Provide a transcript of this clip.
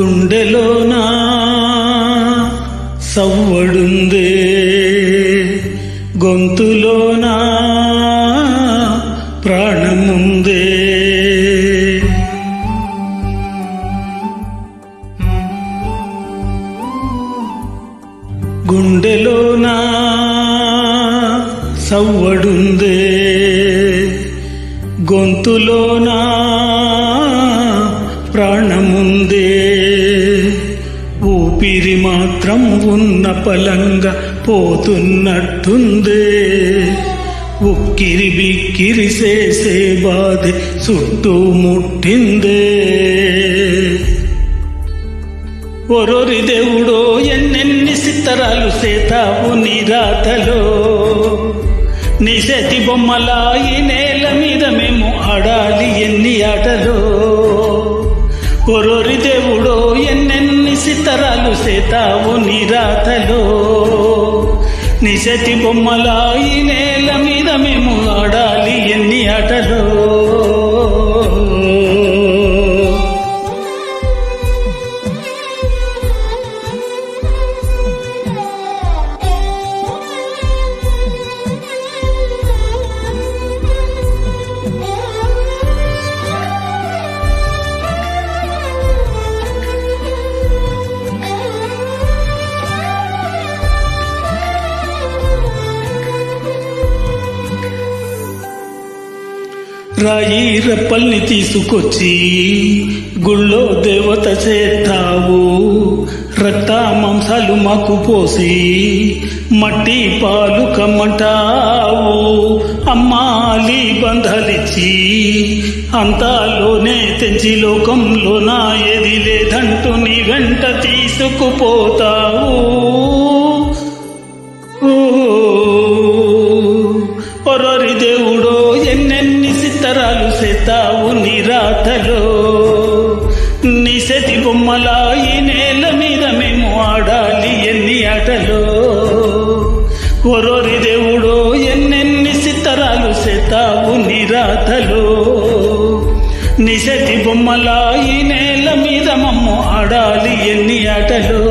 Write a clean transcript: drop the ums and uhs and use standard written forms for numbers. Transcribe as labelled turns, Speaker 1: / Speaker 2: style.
Speaker 1: గుండెలోనా సవ్వడుందే, గొంతులోనా ప్రాణముందే. గుండెలోనా సవ్వడుందే, గొంతులోనా ప్రాణముందే. ఊపిరి మాత్రం ఉన్న పలంగా పోతున్నట్టుందే. ఉక్కిరి బిక్కిరి చేసే బాధే చుట్టూ ముట్టిందే. ఒరొరి దేవుడో ఎన్నెన్ని సిత్తరాలు సేతావు నీ రాతలో. నీ చేతి బొమ్మలా ఈ నేల మీద మేము ఆడాలి ఎన్ని ఆటలో. ఒరొరి దేవుడో ఎన్నెన్ని సిత్తరాలు సేతావు నీ రాతలో. నీ చేతి బొమ్మలా ఈ నేల మీద మేము ఆడాలి ఎన్ని ఆటలో. రాయి రెప్పల్ని తీసుకొచ్చి గుళ్ళో దేవత చేస్తావు. రక్త మాంసాలు మాకు పోసి మట్టి పాలు కమ్మంటావు. అమ్మాలి బంధాలిచ్చి అంతాలోనే తెంచి లోకంలోన ఏది లేదంటూ నీ వెంట తీసుకుపోతావు. ఒరొరి దేవుడో ఎన్నెన్ని సిత్తరాలు సేతావు నీ రాతలో. నీ చేతి బొమ్మలా ఈ నేల మీద మేము ఆడాలి ఎన్ని ఆటలో. ఒరొరి దేవుడో ఎన్నెన్ని సిత్తరాలు సేతావు నీ రాతలో. నీ చేతి బొమ్మలా ఈ నేల మీద మమ్ము ఆడాలి ఎన్ని ఆటలో.